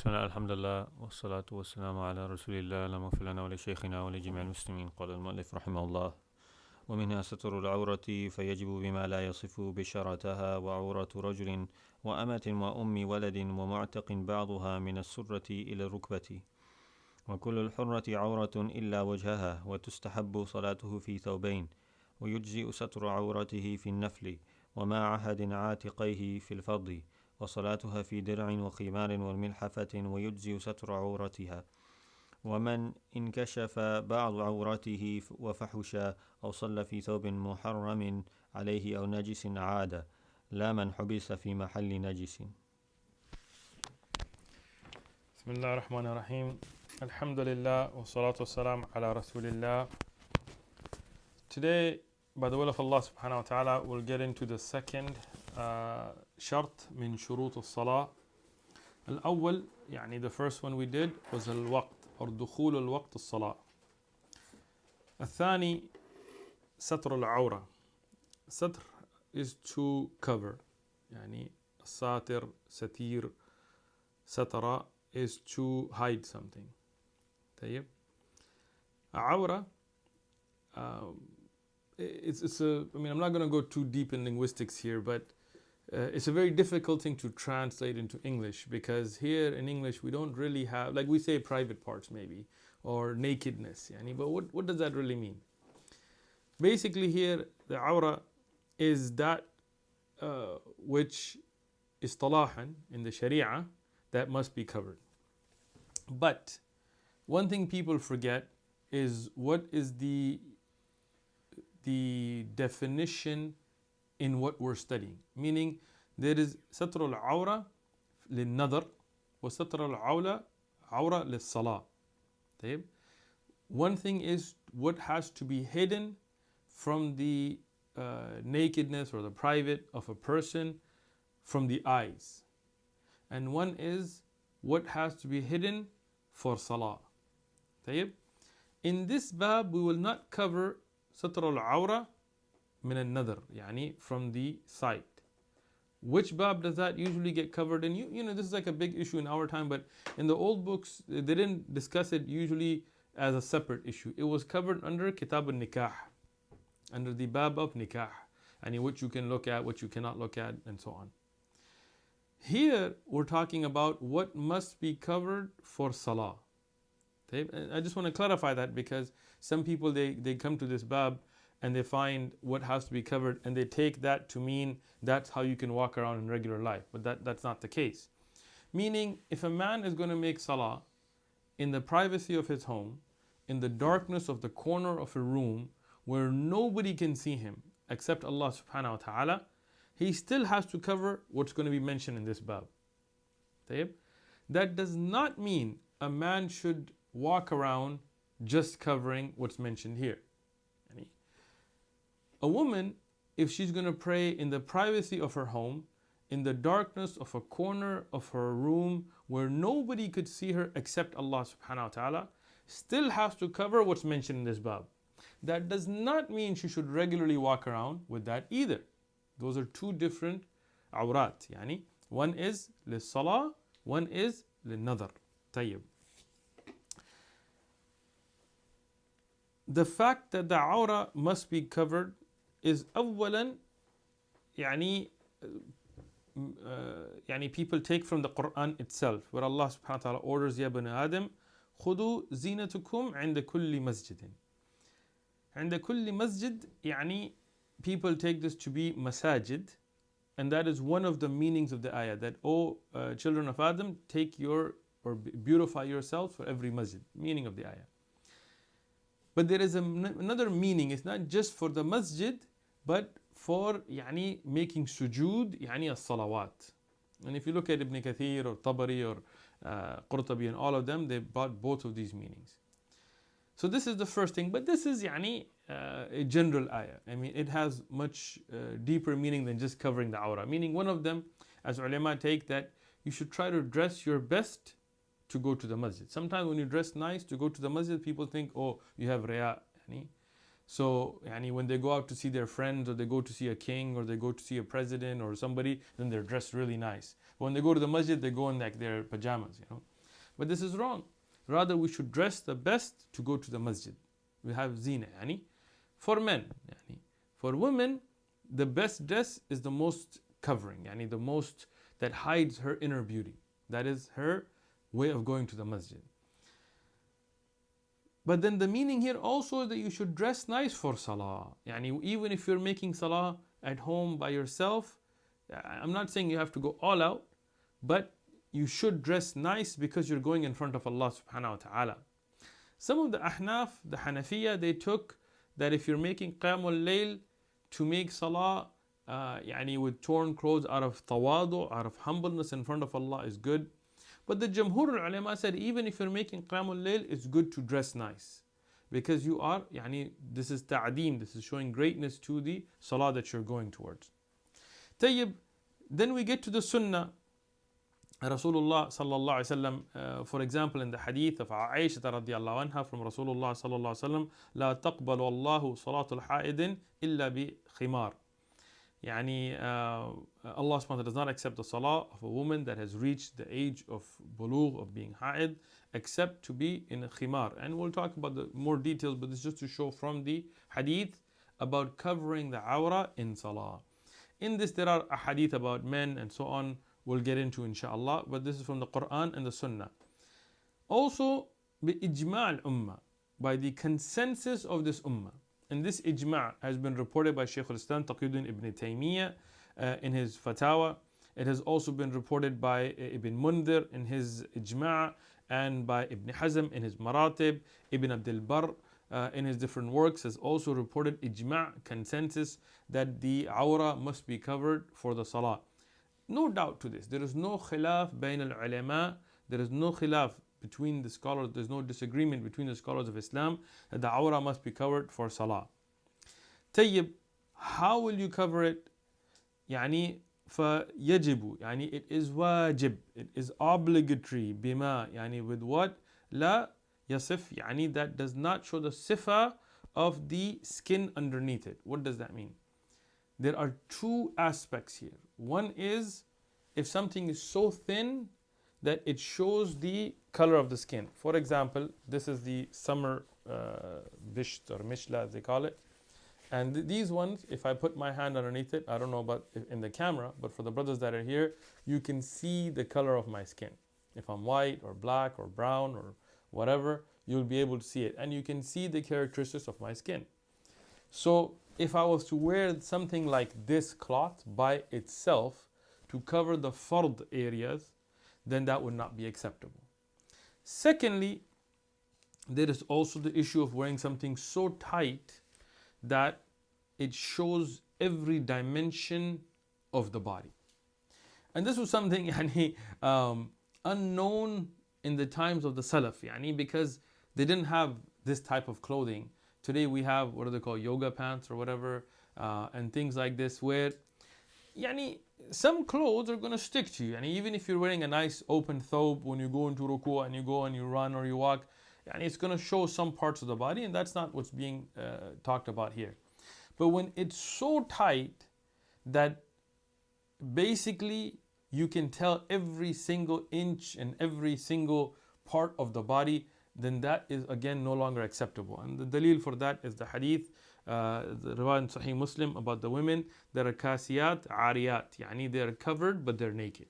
بسم الله الحمد لله والصلاة والسلام على رسول الله اللهم اغفر لنا ولشيخنا ولجميع المسلمين. قال المؤلف رحمه الله: ومنها ستر العورة فيجب بما لا يصف بشرتها وعورة رجل وأمة وأم ولد ومعتق بعضها من السرة إلى الركبة، وكل الحرة عورة إلا وجهها، وتستحب صلاته في ثوبين، ويجزئ ستر عورته في النفل وما عهد عاتقيه في الفرض، وصلاتها في درع وخمار والملحفة، ويجزئ ستر عورتها. ومن انكشف بعض عورته وفحش أو صلى في ثوب محرم عليه أو نجس عاد، لا من حبس في محل نجس. بسم الله الرحمن الرحيم. الحمد لله والصلاة والسلام على رسول الله. Today, by the will of Allah subhanahu wa ta'ala, we'll get into the second شرط من شروط الصلاة. الأول يعني the first one we did was الوقت or دخول الوقت الصلاة. الثاني ستر العورة. ستر is to cover، يعني الساتر ستير ستر is to hide something. طيب. عورة I'm not going to go too deep in linguistics here, but it's a very difficult thing to translate into English, because here in English we don't really have, like we say private parts maybe, or nakedness, but what does that really mean? Basically here the awrah is that which istalahan in the sharia that must be covered. But one thing people forget is what is the definition in what we're studying. Meaning there is ستر العورة للنظر وستر العورة للصلاة. طيب. One thing is what has to be hidden from the nakedness or the private of a person from the eyes. And one is what has to be hidden for salah. طيب. In this bab we will not cover ستر العورة من النظر, يعني from the sight. Which bab does that usually get covered in? You know, this is like a big issue in our time, but in the old books they didn't discuss it usually as a separate issue. It was covered under Kitab al-Nikah, under the bab of Nikah, and what you can look at, what you cannot look at, and so on. Here we're talking about what must be covered for salah. I just want to clarify that, because some people they come to this bab and they find what has to be covered and they take that to mean that's how you can walk around in regular life, but that's not the case. Meaning, if a man is going to make salah in the privacy of his home, in the darkness of the corner of a room where nobody can see him except Allah subhanahu wa ta'ala, he still has to cover what's going to be mentioned in this bab. That does not mean a man should walk around just covering what's mentioned here. A woman, if she's going to pray in the privacy of her home, in the darkness of a corner of her room where nobody could see her except Allah subhanahu wa ta'ala, still has to cover what's mentioned in this bab. That does not mean she should regularly walk around with that either. Those are two different awrat. One is للصلاة, one is للنظر. طيب. The fact that the awrah must be covered is أولا people take from the Quran itself, where Allah subhanahu wa ta'ala orders يا بني آدم خذوا زينتكم عند كل مسجد. عند كل مسجد people take this to be masajid, and that is one of the meanings of the ayah, that children of Adam, take your or beautify yourselves for every masjid, meaning of the ayah. But there is another meaning. It's not just for the masjid, but for making sujood, as-salawat. And if you look at Ibn Kathir or Tabari or Qurtubi and all of them, they brought both of these meanings. So this is the first thing, but this is a general ayah. It has much deeper meaning than just covering the awrah. Meaning one of them, as ulama take, that you should try to dress your best to go to the masjid. Sometimes when you dress nice to go to the masjid, people think, you have riya. So when they go out to see their friends, or they go to see a king, or they go to see a president or somebody, then they're dressed really nice. But when they go to the masjid, they go in like their pajamas. But this is wrong. Rather, we should dress the best to go to the masjid. We have zina, yani, for men. Yani. For women, the best dress is the most covering, yani the most that hides her inner beauty. That is her way of going to the masjid. But then the meaning here also is that you should dress nice for salah. Yani even if you're making salah at home by yourself, I'm not saying you have to go all out, but you should dress nice because you're going in front of Allah subhanahu wa ta'ala. Some of the Ahnaf, the Hanafiya, they took that if you're making Qiyamul Layl to make salah yani with torn clothes out of tawadu, out of humbleness in front of Allah is good. But the Jamhur al-Ulama said even if you're making Qiyamul Layl, it's good to dress nice. Because you are, yani, this is ta'deem, this is showing greatness to the salah that you're going towards. Tayyib, then we get to the Sunnah. Rasulullah sallallahu alaihi wasallam, for example, in the hadith of Aisha radiyallahu anha from Rasulullah sallallahu alaihi wasallam, لا تقبل الله صلاة الحائض إلا بخمار. Yani Allah subhanahu wa ta'ala does not accept the salah of a woman that has reached the age of bulugh, of being ha'id, except to be in a khimar. And we'll talk about the more details, but this is just to show from the hadith about covering the awrah in salah. In this there are a hadith about men and so on, we'll get into inshallah, but this is from the Quran and the Sunnah. Also, bi-ijma' al-ummah, by the consensus of this ummah. And this ijma' has been reported by Sheikh al-Islam Taqiyuddin ibn Taymiyyah in his fatawa. It has also been reported by Ibn Mundhir in his ijma' and by Ibn Hazm in his maratib. Ibn Abdul Barr in his different works has also reported ijma' consensus that the awrah must be covered for the salah. No doubt to this. There is no khilaf bayn al-ulama. There is no khilaf between the scholars. There's no disagreement between the scholars of Islam that the awrah must be covered for salah. Tayyib, how will you cover it? Yani فيجب, yani it is wajib, it is obligatory. Bima, yani with what? La yasif, yani that does not show the sifa of the skin underneath it. What does that mean? There are two aspects here. One is if something is so thin that it shows the color of the skin. For example, this is the summer bisht or mishla as they call it. And these ones, if I put my hand underneath it, I don't know about in the camera, but for the brothers that are here, you can see the color of my skin. If I'm white or black or brown or whatever, you'll be able to see it. And you can see the characteristics of my skin. So if I was to wear something like this cloth by itself to cover the fard areas, then that would not be acceptable. Secondly, there is also the issue of wearing something so tight that it shows every dimension of the body. And this was something yani, unknown in the times of the Salaf, yani, because they didn't have this type of clothing. Today we have, what are they called, yoga pants or whatever, and things like this, where yani, some clothes are going to stick to you. And even if you're wearing a nice open thobe, when you go into ruku and you go and you run or you walk, and it's going to show some parts of the body, and that's not what's being talked about here. But when it's so tight that basically you can tell every single inch and every single part of the body, then that is again no longer acceptable. And the dalil for that is the hadith, the riwayah in Sahih Muslim about the women that are kasiyat, ariyat, yani they are covered but they're naked.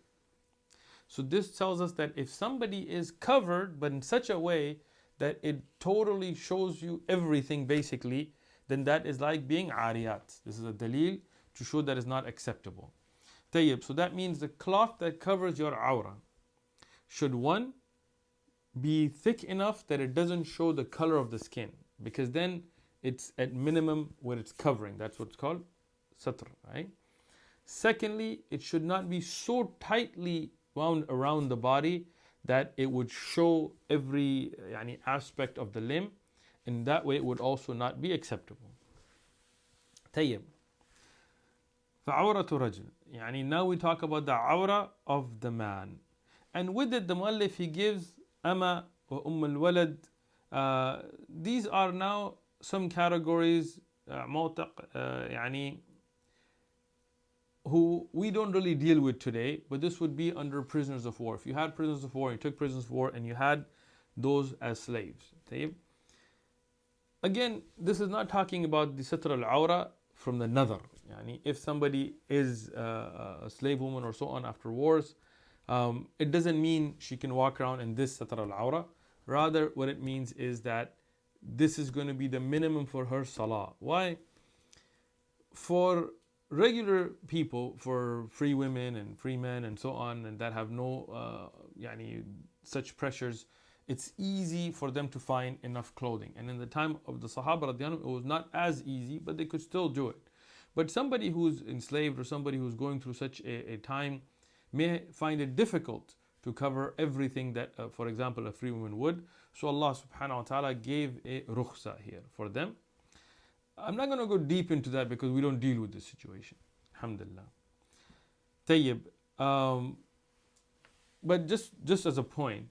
So this tells us that if somebody is covered but in such a way that it totally shows you everything basically, then that is like being ariyat. This is a dalil to show that is not acceptable. Tayyib, so that means the cloth that covers your awrah should, one, be thick enough that it doesn't show the color of the skin, because then it's at minimum where it's covering. That's what's called satr, right? Secondly, it should not be so tightly wound around the body that it would show every yani, aspect of the limb. In that way, it would also not be acceptable. Tayyib. فَعَوْرَةُ رَجُلٍ. Yani now we talk about the awrah of the man. And with it, the muallif, he gives ama wa al-walad. These are now some categories, yani who we don't really deal with today, but this would be under prisoners of war. If you had prisoners of war, you took prisoners of war, and you had those as slaves. Again, this is not talking about the Satr al-Awrah from the Nadar. Yani if somebody is a slave woman or so on after wars, it doesn't mean she can walk around in this Satr al-Awrah. Rather, what it means is that this is going to be the minimum for her Salah. Why? For regular people, for free women and free men and so on, and that have no such pressures, it's easy for them to find enough clothing. And in the time of the Sahaba, it was not as easy, but they could still do it. But somebody who's enslaved or somebody who's going through such a time may find it difficult to cover everything that, for example, a free woman would. So Allah subhanahu wa ta'ala gave a rukhsa here for them. I'm not going to go deep into that because we don't deal with this situation. Alhamdulillah. Tayyib. But just as a point,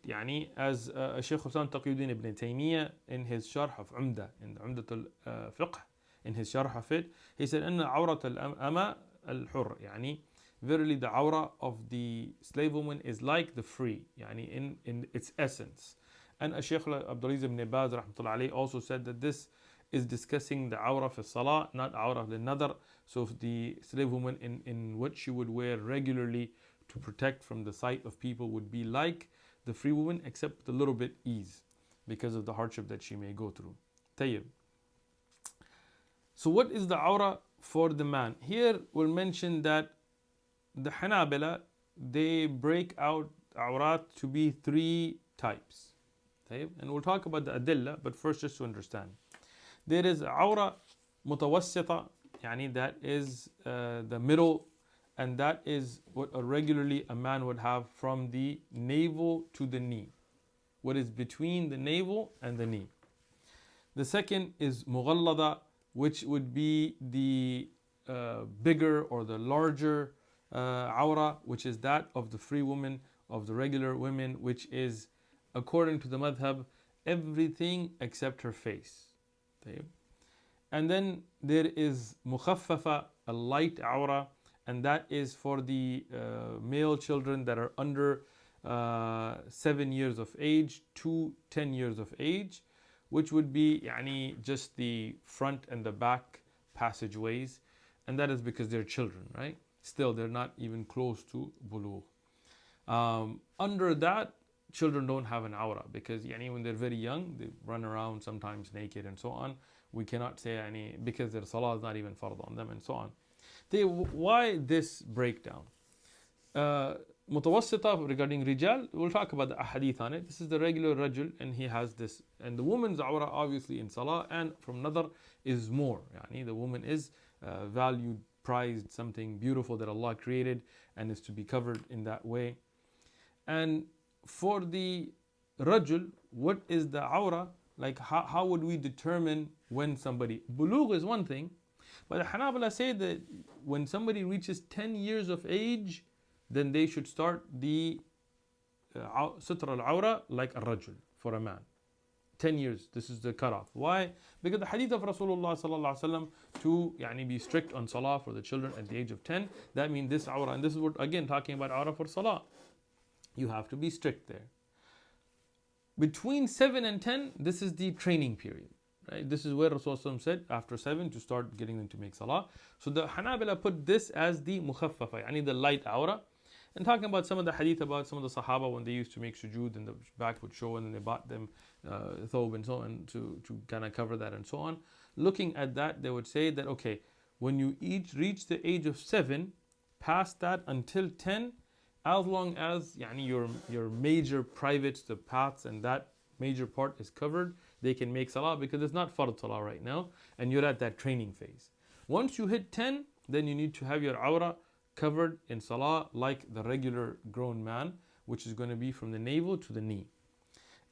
as Sheikh Hussain Taqiyuddin ibn Taymiyyah in his Sharh of Umdah, in Umdatul Fiqh, in his Sharh of it, he said, أن عورة الأمة الحر, verily the Awrah of the slave woman is like the free, in its essence. And Sheikh Abdulaziz ibn Baz rahmatullah alayhi also said that this is discussing the Awrah fi Salah, not Awrah lil Nadar. So if the slave woman in what she would wear regularly to protect from the sight of people would be like the free woman, except with a little bit ease because of the hardship that she may go through. Tayyib. So what is the Awrah for the man? Here we'll mention that the Hanabila, they break out Awrat to be three types. And we'll talk about the Adillah, but first just to understand. There is Awrah Mutawassita, that is the middle, and that is what regularly a man would have from the navel to the knee. What is between the navel and the knee. The second is Mughallada, which would be the bigger or the larger Awrah, which is that of the free woman, of the regular women, which is, according to the madhab, everything except her face. And then there is Mukhaffafa, a light Awrah, and that is for the male children that are under 7 years of age to 10 years of age, which would be just the front and the back passageways, and that is because they're children, right? Still, they're not even close to bulugh. Under that, children don't have an Awrah because when they're very young, they run around sometimes naked and so on. We cannot say because their salah is not even fard on them and so on. Why this breakdown? Mutawassita regarding Rijal, we'll talk about the ahadith on it. This is the regular Rajul, and he has this. And the woman's Awrah, obviously in Salah and from Nadar, is more. The woman is valued, prized, something beautiful that Allah created and is to be covered in that way. And for the Rajul, what is the Awrah? How would we determine when somebody... Bulugh is one thing, but the Hanabala say that when somebody reaches 10 years of age, then they should start the Satr al-Awrah like a Rajul, for a man. 10 years, this is the cutoff. Why? Because the hadith of Rasulullah sallallahu alaihi wasallam to be strict on Salah for the children at the age of 10. That means this Awrah, and this is what again talking about Awrah for Salah. You have to be strict there. Between 7 and 10, this is the training period. Right? This is where Rasulullah said after 7 to start getting them to make Salah. So the Hanabila put this as the Mukhaffafa, the light Awrah. And talking about some of the hadith about some of the Sahaba when they used to make sujood and the back would show and then they bought them thobe and so on to kind of cover that and so on. Looking at that, they would say that okay, when you each reach the age of 7, past that until 10, as long as your major privates, the paths and that major part is covered, they can make Salah because it's not Fard Salah right now and you're at that training phase. Once you hit 10, then you need to have your Awrah covered in Salah like the regular grown man, which is going to be from the navel to the knee.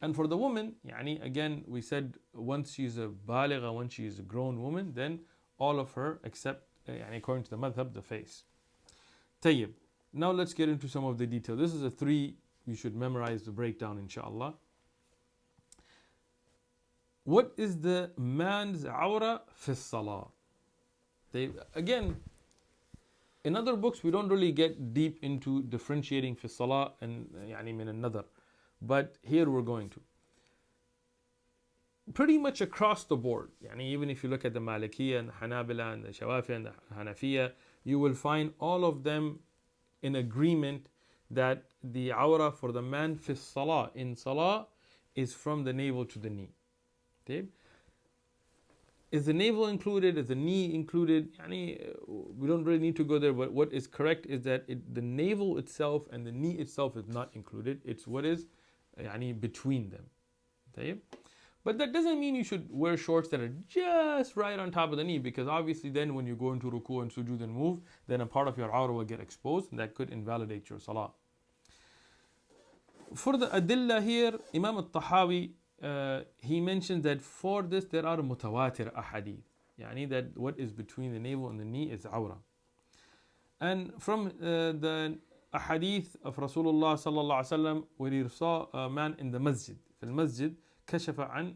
And for the woman, again, we said once she's a baligha, once she is a grown woman, then all of her except, according to the madhab, the face. Tayyib. Now let's get into some of the detail. This is a 3, you should memorize the breakdown inshallah. What is the man's Awrah fi Salah? Again, In other books, we don't really get deep into differentiating fi salah and يعني min al-nadar. But here we're going to. Pretty much across the board, يعني even if you look at the Malikiyya and the Hanabila and the Shawafi and the Hanafiya, you will find all of them in agreement that the awrah for the man fi salah, in salah, is from the navel to the knee. Okay? Is the navel included? Is the knee included? We don't really need to go there, but what is correct is that the navel itself and the knee itself is not included. It's what is between them. Okay? But that doesn't mean you should wear shorts that are just right on top of the knee, because obviously then when you go into ruku and sujood and move, then a part of your awrah will get exposed, and that could invalidate your salah. For the adilla here, Imam al-Tahawi, he mentions that for this there are mutawatir ahadith, that what is between the navel and the knee is awrah. And from the ahadith of Rasulullah sallallahu alaihi wasallam, where he saw a man in the masjid, في المسجد كشف عن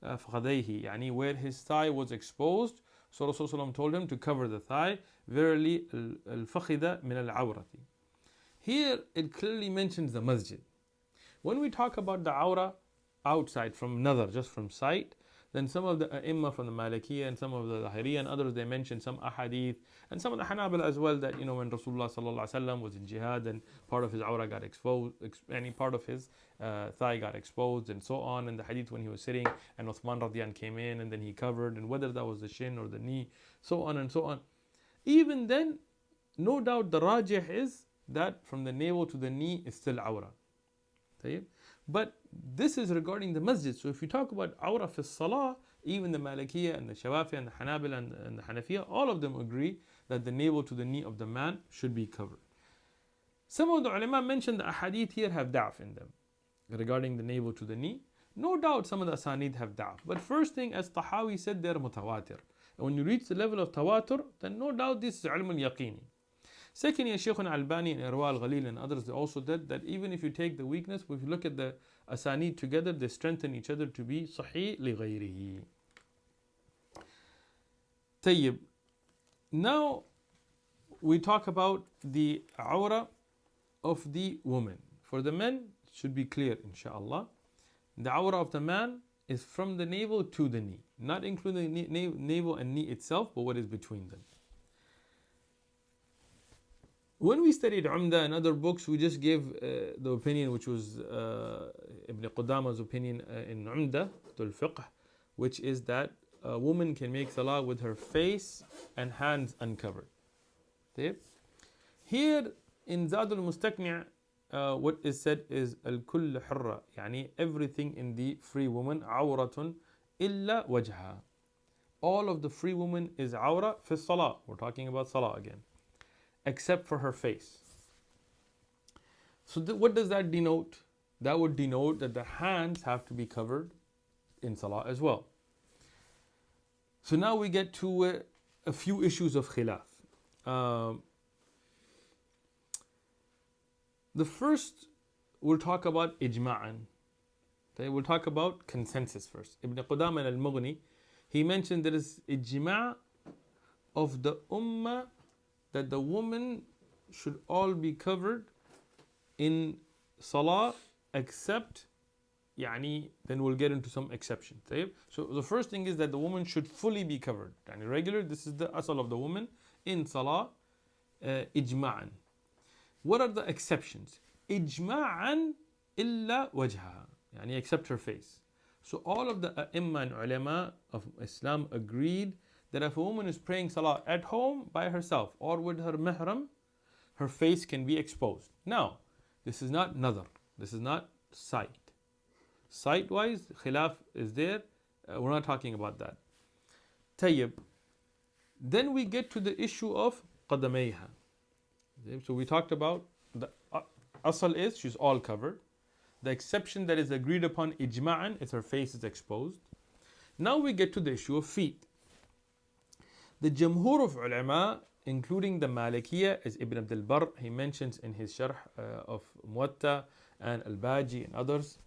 فخذيه, where his thigh was exposed, so Rasulullah told him to cover the thigh. Verily, al-fakhida min al-awrati. Here it clearly mentions the masjid. When we talk about the awrah outside from nazar, just from sight, then some of the A'imma from the Malikiyya and some of the Zahiriyya and others, they mention some ahadith, and some of the Hanabila as well, that when Rasulullah sallallahu alaihi wasallam was in jihad and part of his awrah got exposed, any part of his thigh got exposed, and so on. And the hadith when he was sitting and Uthman radiyan came in and then he covered, and whether that was the shin or the knee, so on and so on. Even then, no doubt the rajih is that from the navel to the knee is still awrah. But this is regarding the masjid. So if you talk about awrah fi salah, even the Malikiyya and the Shawafi and the Hanabila and the Hanafiya, all of them agree that the navel to the knee of the man should be covered. Some of the ulama mentioned the ahadith here have da'af in them regarding the navel to the knee. No doubt some of the asanid have da'af. But first thing, as Tahawi said, they're mutawatir. And when you reach the level of tawatur, then no doubt this is ilm al-yaqini. Secondly, Sheikh al-Albani and Irwa al-Ghalil and others, they also did that even if you take the weakness, if you look at the asanid together, they strengthen each other to be sahih li ghayrihi. Tayyib. Now we talk about the awrah of the woman. For the men, it should be clear, inshallah. The awrah of the man is from the navel to the knee, not including the navel and knee itself, but what is between them. When we studied Umdah and other books, we just gave the opinion which was Ibn Qudama's opinion in Umdah, al-Fiqh, which is that a woman can make salah with her face and hands uncovered. Here in Zād al Mustaqni, what is said is al-kull hurra, everything in the free woman, awratun illa wajha. All of the free woman is awrah fi salah. We're talking about salah again, except for her face. So what does that denote? That would denote that the hands have to be covered in salah as well. So now we get to a few issues of khilaf. The first, we'll talk about ijma'an. Okay, we'll talk about consensus first. Ibn Qudama al-Mughni, he mentioned there is ijma' of the ummah that the woman should all be covered in salah, except, then we'll get into some exceptions. So the first thing is that the woman should fully be covered. Regular, this is the asal of the woman in salah, ijma'an. What are the exceptions? Ijma'an illa wajha, except her face. So all of the a'imma and ulama of Islam agreed that if a woman is praying salah at home by herself or with her mahram, her face can be exposed. Now, this is not nazar, this is not sight. Sight-wise, khilaf is there. We're not talking about that. Tayyib. Then we get to the issue of qadamayha. So we talked about the asal is she's all covered. The exception that is agreed upon ijma'an is her face is exposed. Now we get to the issue of feet. The Jamhur of ulama, including the Malikiyya, as Ibn Abdul Barr, he mentions in his Sharh of Muwatta and Al-Baji and others,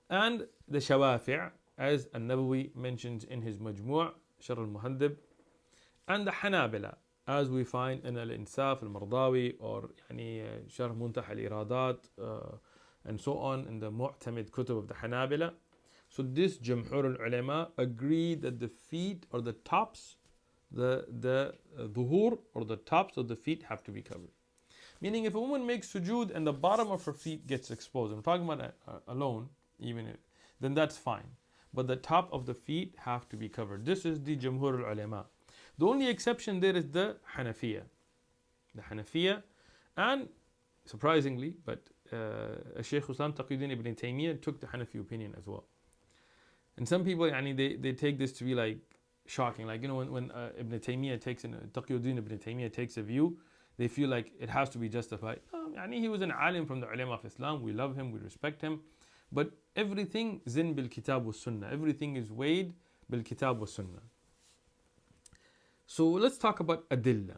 and the Shawafi', as An-Nawawi mentions in his Majmu' Sharh al-Muhaddib, and the Hanabila as we find in Al-Insaf al-Mardawi or Sharh Muntah al-Iradat and so on in the Mu'tamid Kutub of the Hanabila. So this Jumhur al-Ulama agree that the feet or the tops, the dhuhur or the tops of the feet have to be covered. Meaning if a woman makes sujood and the bottom of her feet gets exposed, I'm talking about alone, then that's fine. But the top of the feet have to be covered. This is the Jumhur al-Ulama. The only exception there is the Hanafiya. The Hanafiya, and surprisingly, but Sheikh Islam Taqiyuddin ibn Taymiyyah took the Hanafi opinion as well. And some people, they take this to be like shocking. Like, when Ibn Taymiyyah Taqiyuddin ibn Taymiyyah takes a view, they feel like it has to be justified. He was an alim from the ulama of Islam. We love him, we respect him. But everything zin bil kitab wa sunnah. Everything is weighed bil kitab wa sunnah. So let's talk about adillah.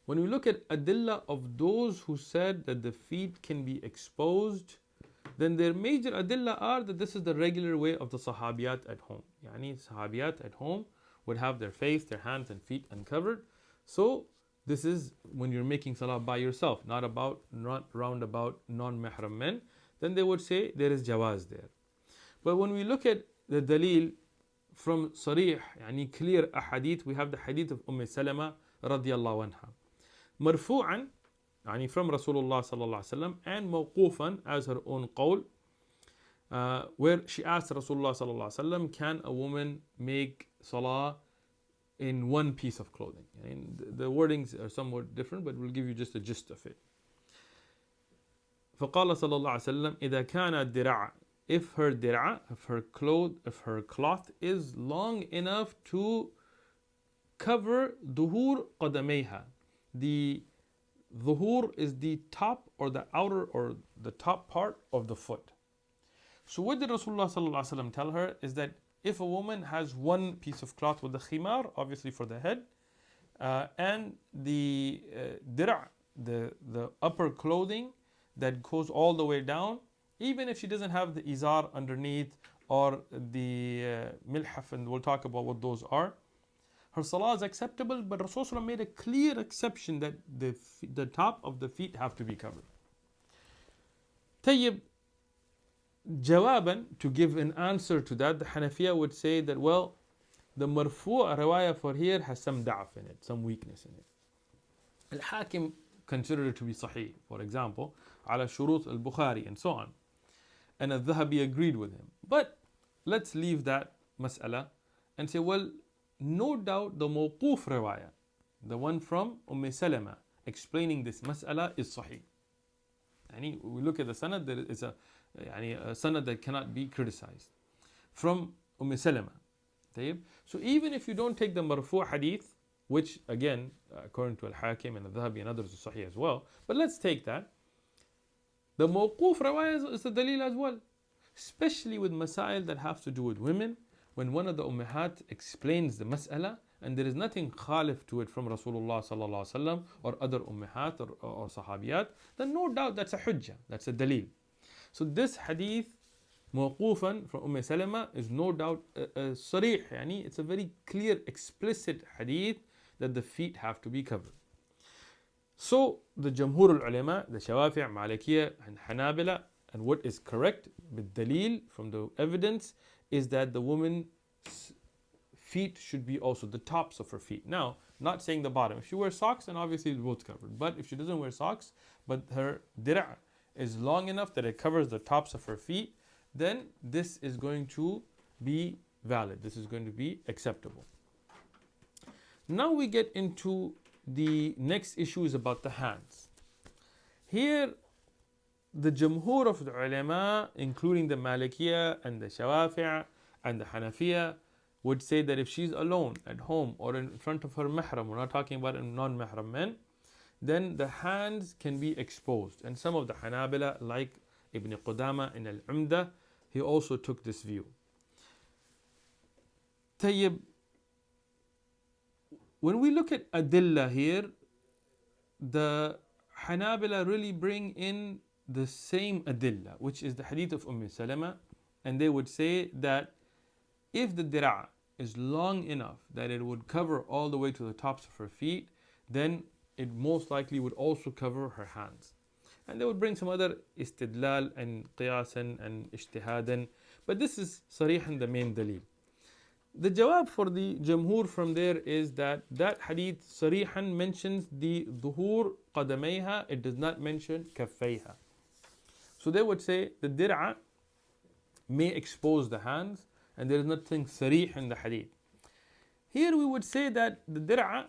When we look at adillah of those who said that the feet can be exposed, then their major adillah are that this is the regular way of the sahabiyat at home. Sahabiyat at home would have their face, their hands and feet uncovered. So this is when you're making salah by yourself, not round about non-mahram men. Then they would say there is jawaz there. But when we look at the dalil from sarih, clear ahadith, we have the hadith of Salama radiyallahu anha. Marfu'an, from Rasulullah sallallahu alaihi wasallam, and mawqufan as her own qawl, where she asked Rasulullah sallallahu alaihi wasallam, can a woman make salah in one piece of clothing? The wordings are somewhat different, but we'll give you just a gist of it. فقال صلى الله عليه وسلم إذا كان الدرع, if her dir'a, if her cloth is long enough to cover dhuhur qadamayha. The dhuhur is the top or the outer or the top part of the foot. So what did Rasulullah sallallahu alaihi wasallam tell her is that if a woman has one piece of cloth with the khimar, obviously for the head, and the dir'a, the upper clothing that goes all the way down, even if she doesn't have the izar underneath or the milhaf, and we'll talk about what those are, her salah is acceptable. But Rasulullah made a clear exception that the top of the feet have to be covered. Tayyib, jawaban, to give an answer to that, the Hanafiya would say that, well, the marfu' riwayah for here has some da'af in it, some weakness in it. Al-Hakim considered it to be sahih, for example, ala shurut al-Bukhari and so on. And al-Dhahabi agreed with him. But let's leave that mas'ala and say, well, no doubt the mawquf riwayah, the one from Salama, explaining this mas'ala is sahih. We look at the sanad, there is a sanad that cannot be criticized from Salama. So even if you don't take the marfu' hadith, which again, according to Al-Hakim and Al-Dhahabi and others, is sahih as well, but let's take that. The mawquf riwayah is a dalil as well, especially with masail that have to do with women. When one of the ummahat explains the mas'ala and there is nothing khalif to it from Rasulullah sallallahu alaihi wasallam or other ummahat or sahabiyat, then no doubt that's a hujjah, that's a dalil. So this hadith mawqufan from Salama is no doubt sarih, it's a very clear, explicit hadith that the feet have to be covered. So the Jamhur al-Ulama, the Shawafi', Malikiyah and Hanabila, and what is correct with dalil from the evidence is that the woman's feet should be also the tops of her feet. Now, not saying the bottom. If she wears socks, then obviously it's both covered. But if she doesn't wear socks, but her dir'a is long enough that it covers the tops of her feet, then this is going to be valid. This is going to be acceptable. Now we get into the next issue is about the hands. Here, the Jamhur of the ulama, including the Malikiyah and the Shawafi' and the Hanafiya, would say that if she's alone at home or in front of her mahram, we're not talking about non-mahram men, then the hands can be exposed. And some of the Hanabila, like Ibn Qudama in Al-Umdah, he also took this view. Tayyib, when we look at adillah here, the Hanabila really bring in the same adillah, which is the hadith of Salama, and they would say that if the dir'a is long enough that it would cover all the way to the tops of her feet, then it most likely would also cover her hands. And they would bring some other istidlal and qiyasan and ijtihadan, but this is sarihan the main dalil. The jawab for the jamhur from there is that that hadith sarihan mentions the dhuhur qadamayha, it does not mention kaffayha. So they would say the dir'a may expose the hands, and there is nothing sarih in the hadith. Here we would say that the dir'a,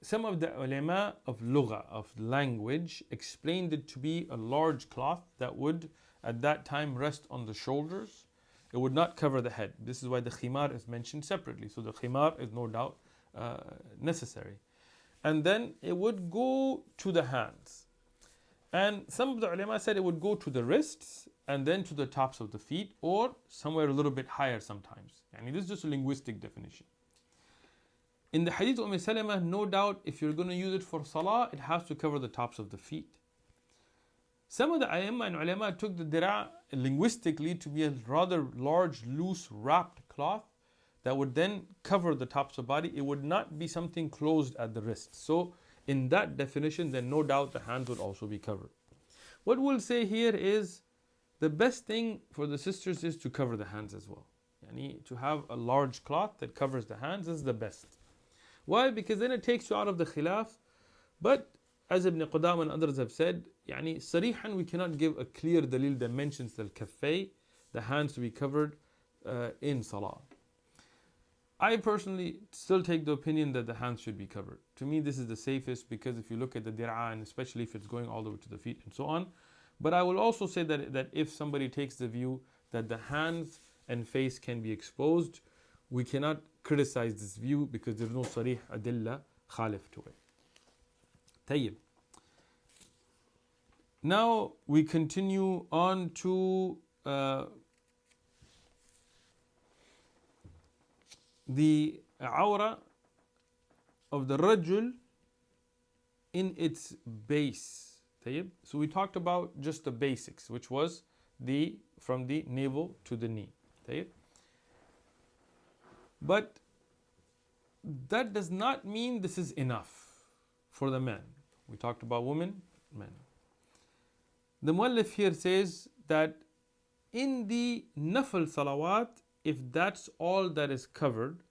some of the ulama of lugha, of language, explained it to be a large cloth that would at that time rest on the shoulders. It would not cover the head. This is why the khimar is mentioned separately. So the khimar is no doubt necessary. And then it would go to the hands. And some of the ulama said it would go to the wrists and then to the tops of the feet, or somewhere a little bit higher sometimes. And this is just a linguistic definition. In the hadith of Salama, no doubt if you're going to use it for salah, it has to cover the tops of the feet. Some of the ayyamah and ulama took the dir'a linguistically to be a rather large, loose, wrapped cloth that would then cover the tops of the body. It would not be something closed at the wrist. So in that definition, then no doubt the hands would also be covered. What we'll say here is the best thing for the sisters is to cover the hands as well. To have a large cloth that covers the hands is the best. Why? Because then it takes you out of the khilaf. But as Ibn Qudam and others have said, sarihan we cannot give a clear dalil that mentions the kaffay, the hands to be covered in salah. I personally still take the opinion that the hands should be covered. To me this is the safest, because if you look at the dir'a, and especially if it's going all the way to the feet and so on. But I will also say that if somebody takes the view that the hands and face can be exposed, we cannot criticize this view because there's no sarih adilla khalif to it. Tayyib. Now we continue on to the awrah of the rajul in its base. Tayyib. So we talked about just the basics, which was from the navel to the knee. Tayyib. But that does not mean this is enough for the men. We talked about women, men. The muallif here says that in the nafil salawat, if that's all that is covered,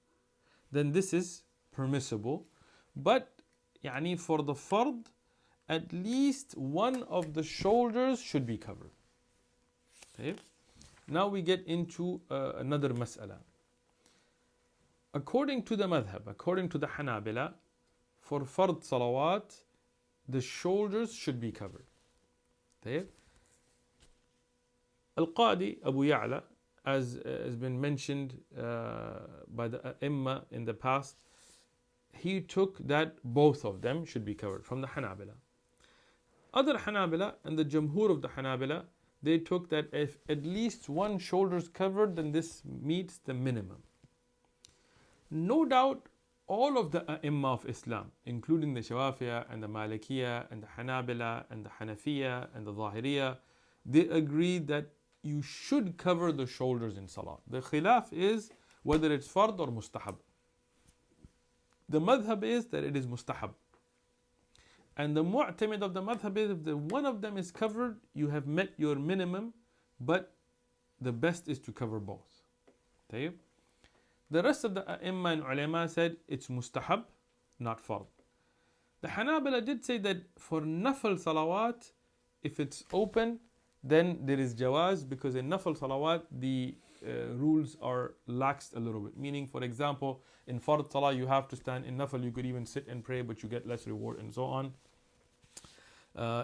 then this is permissible. But for the fard, at least one of the shoulders should be covered. Okay? Now we get into another mas'ala. According to the madhab, according to the Hanabila, for fard salawat, the shoulders should be covered. Okay? Al-Qadi Abu Ya'la, as has been mentioned by the Imma in the past, he took that both of them should be covered from the Hanabila. Other Hanabila and the Jamhur of the Hanabila, they took that if at least one shoulder is covered, then this meets the minimum. No doubt all of the A'imma of Islam, including the Shawafiya and the Malikiya and the Hanabila and the Hanafiya and the Zahiriya, they agree that you should cover the shoulders in Salah. The khilaf is whether it's fard or mustahab. The madhab is that it is mustahab. And the mu'tamid of the madhab is if one of them is covered, you have met your minimum, but the best is to cover both. Okay? The rest of the A'imma and Ulama said it's mustahab, not fard. The Hanabila did say that for nafal salawat, if it's open, then there is jawaz, because in nafal salawat, the rules are laxed a little bit. Meaning, for example, in fard salah, you have to stand. In nafal, you could even sit and pray, but you get less reward and so on.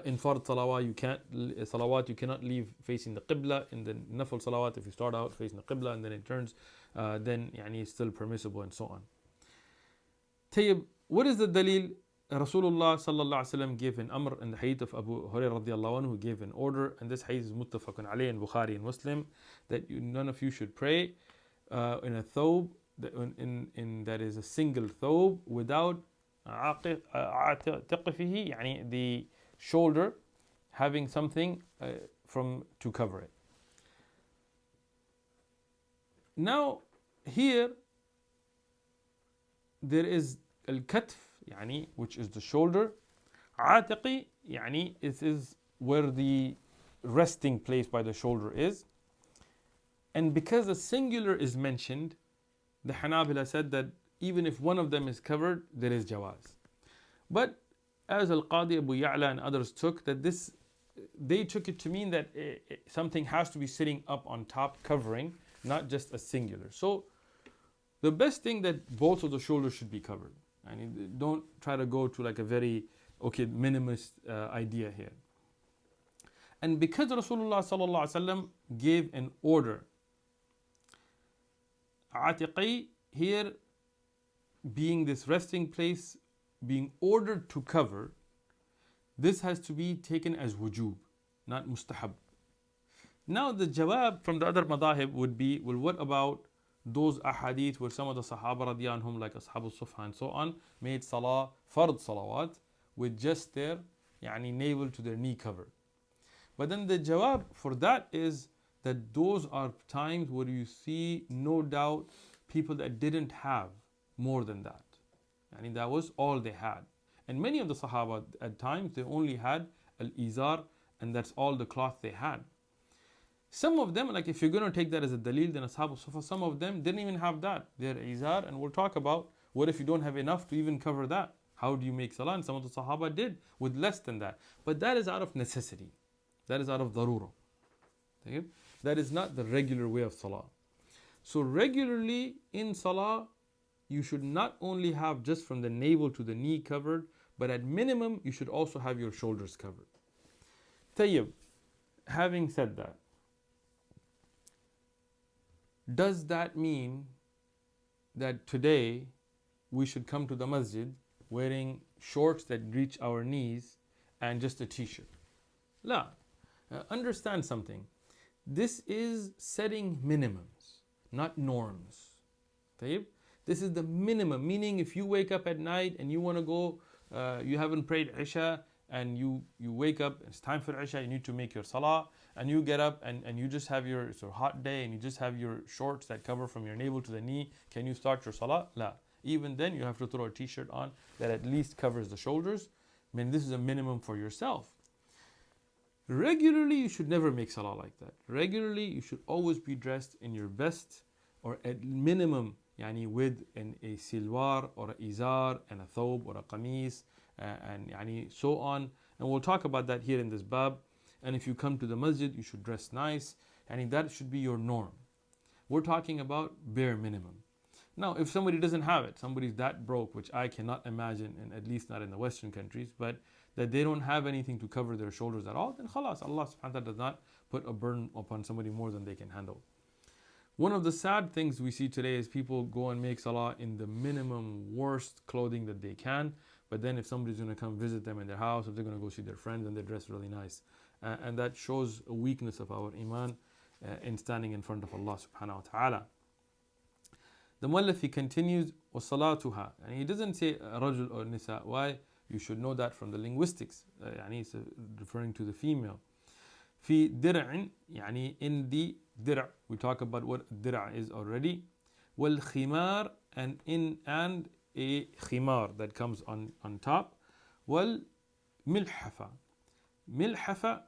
In fard salawat, you cannot leave facing the qibla. In the nafal salawat, if you start out facing the qibla and then it turns, then it's still permissible and so on. Tayyib, what is the dalil? Rasulullah sallallahu alaihi wasallam gave an amr in the hadith of Abu Hurairah radiyallahu anhu, who gave an order, and this hadith is muttafaqun alayh in Bukhari and Muslim, that none of you should pray in a thobe, that is a single thobe, without atiqifihi, the shoulder having something to cover it. Now here there is al-katf, يعني which is the shoulder. عاتقي يعني it is where the resting place by the shoulder is. And because a singular is mentioned, the Hanabila said that even if one of them is covered, there is jawaz. But as Al-Qadi Abu Ya'la and others took, that this, they took it to mean that something has to be sitting up on top covering, not just a singular. So the best thing that both of the shoulders should be covered. And don't try to go to like a very minimalist idea here. And because Rasulullah sallallahu alaihi wasallam gave an order, atiqi here being this resting place, being ordered to cover, this has to be taken as wujub, not mustahab. Now the jawab from the other madahib would be, well, what about those ahadith where some of the Sahaba radiyallahu anhum, like Ashab al-Sufa and so on, made salah, fard salawat, with just their navel to their knee covered. But then the jawab for that is that those are times where you see, no doubt, people that didn't have more than that. That was all they had. And many of the Sahaba at times, they only had al-izar, and that's all the cloth they had. Some of them, like if you're going to take that as a dalil, then Ashab al-Sufa, some of them didn't even have that. They're izar, and we'll talk about what if you don't have enough to even cover that. How do you make salah? And some of the Sahaba did with less than that. But that is out of necessity. That is out of darura. Okay? That is not the regular way of salah. So regularly in salah, you should not only have just from the navel to the knee covered, but at minimum, you should also have your shoulders covered. Tayyib, having said that, does that mean that today we should come to the masjid wearing shorts that reach our knees and just a t-shirt? La. Understand something. This is setting minimums, not norms. Tayyib? This is the minimum, meaning if you wake up at night and you want to go, you haven't prayed Isha, and you wake up, it's time for Isha, you need to make your salah, and you get up and you just have your, it's a hot day, and you just have your shorts that cover from your navel to the knee, can you start your salah? La. Even then you have to throw a t-shirt on that at least covers the shoulders. This is a minimum for yourself. Regularly, you should never make salah like that. Regularly, you should always be dressed in your best, or at minimum, with a silwar or a izar and a thawb or a qamis and so on. And we'll talk about that here in this bab. And if you come to the masjid, you should dress nice. That should be your norm. We're talking about bare minimum. Now, if somebody doesn't have it, somebody's that broke, which I cannot imagine, and at least not in the Western countries, but that they don't have anything to cover their shoulders at all, then khalas, Allah subhanahu wa ta'ala does not put a burden upon somebody more than they can handle. One of the sad things we see today is people go and make salah in the minimum worst clothing that they can, but then if somebody's going to come visit them in their house, if they're going to go see their friends, and they dress really nice. And that shows a weakness of our iman in standing in front of Allah subhanahu wa ta'ala. The muallif, he continues, وَصَلَاتُهَا, and he doesn't say rajul or nisa. Why? You should know that from the linguistics. He's referring to the female. في درع, in the dir'a. We talk about what dir'a is already. والخمار, and a khimar that comes on top. والملحفة. Milhafa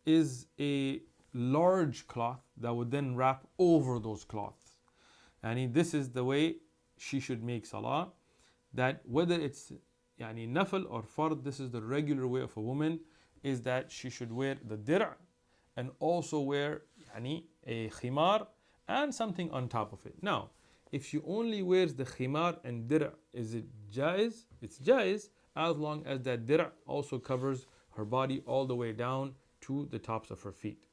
is a large cloth that would then wrap over those cloths. And this is the way she should make salah. That whether it's nafal or fard, this is the regular way of a woman, is that she should wear the dir' and also wear a khimar and something on top of it. Now, if she only wears the khimar and dir', is it jaiz? It's jaiz, as long as that dir' also covers her body all the way down to the tops of her feet.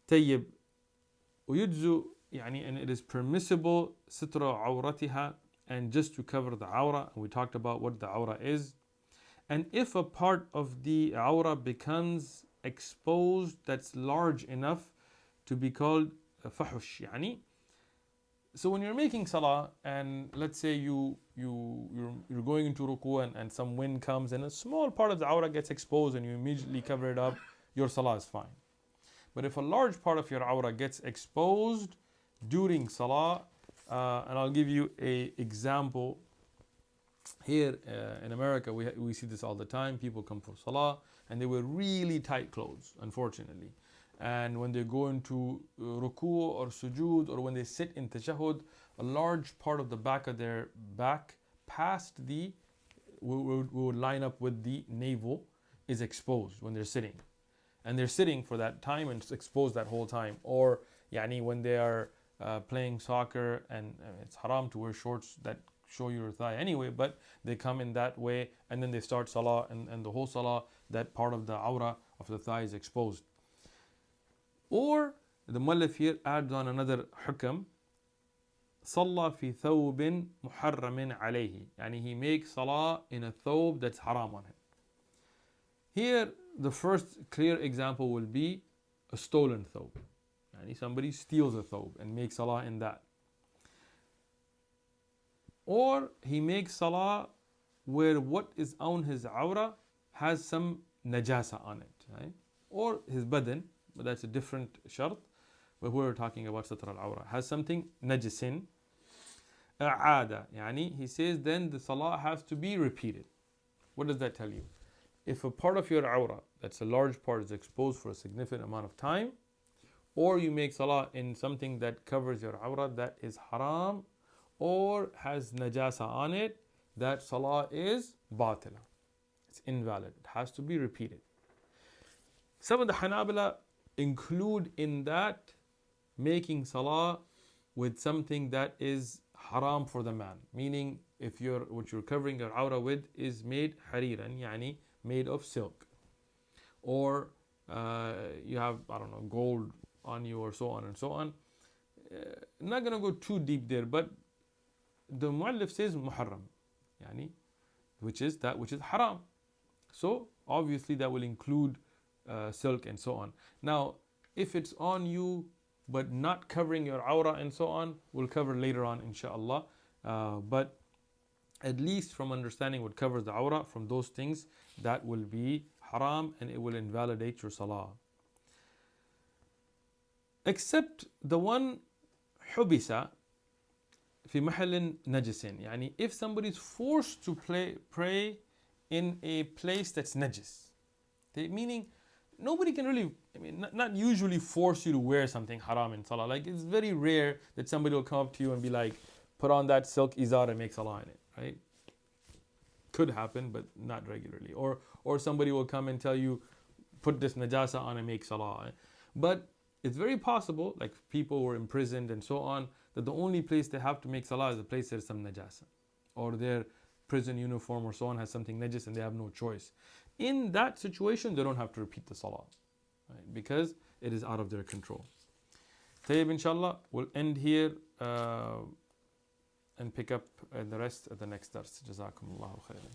Tayyib, ويجزو, and it is permissible sitra awratiha, and just to cover the awrah, and we talked about what the awrah is. And if a part of the awrah becomes exposed that's large enough to be called fahush, so when you're making salah, and let's say you're going into ruku, and some wind comes and a small part of the awrah gets exposed and you immediately cover it up, your salah is fine. But if a large part of your awrah gets exposed during salah, and I'll give you an example Here in America, we see this all the time. People come for Salah and they wear really tight clothes, unfortunately. And when they go into ruku or sujood, or when they sit in tashahud, a large part of the back of their back past the, would line up with the navel, is exposed when they're sitting. And they're sitting for that time and it's exposed that whole time. Or when they are playing soccer, and it's haram to wear shorts that show your thigh anyway, but they come in that way, and then they start Salah, and the whole Salah, that part of the Awrah of the thigh is exposed. Or the Muallif here adds on another hukam, صلى في ثوب محرم عليه, he makes Salah in a thawb that's haram on him. Here the first clear example will be a stolen thawb. Somebody steals a thawb and makes Salah in that. Or he makes Salah where what is on his Awrah has some najasa on it, right? Or his badan, but that's a different shart. But we're talking about Satr al-Awrah, has something najisin. A'ada, he says then the Salah has to be repeated. What does that tell you? If a part of your Awrah, that's a large part, is exposed for a significant amount of time, or you make Salah in something that covers your Awrah that is haram, or has najasa on it, that Salah is batila. It's invalid. It has to be repeated. Some of the Hanabila include in that making Salah with something that is haram for the man. Meaning, if what you're covering your Awrah with is made hariran, made of silk. Or you have, gold on you, or so on and so on. I'm not going to go too deep there, but the Muallif says muharram, which is that which is haram. So obviously that will include silk and so on. Now, if it's on you but not covering your Awrah and so on, we'll cover later on inshallah. But at least from understanding what covers the Awrah, from those things, that will be haram and it will invalidate your Salah. Except the one hubisa في محل نجس, if somebody is forced to pray in a place that's najis, meaning nobody can really, not usually force you to wear something haram in Salah. Like, it's very rare that somebody will come up to you and be like, put on that silk izar and make Salah in it, right? Could happen, but not regularly. Or somebody will come and tell you, put this najasa on and make Salah. But it's very possible, like people were imprisoned and so on, that the only place they have to make Salah is a place there's some najasa, or their prison uniform or so on has something najis and they have no choice. In that situation, they don't have to repeat the Salah, right? Because it is out of their control. Tayyib, inshallah, we'll end here and pick up the rest at the next dars. Jazakumullahu khairan.